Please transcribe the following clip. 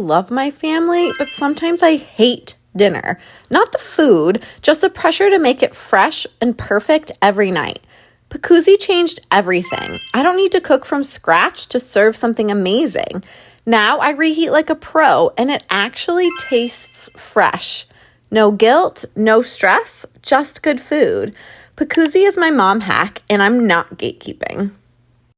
love my family, but sometimes I hate dinner. Not the food, just the pressure to make it fresh and perfect every night. Pacuzzi changed everything. I don't need to cook from scratch to serve something amazing. Now I reheat like a pro, and it actually tastes fresh. No guilt, no stress, just good food. Pacuzzi is my mom hack, and I'm not gatekeeping.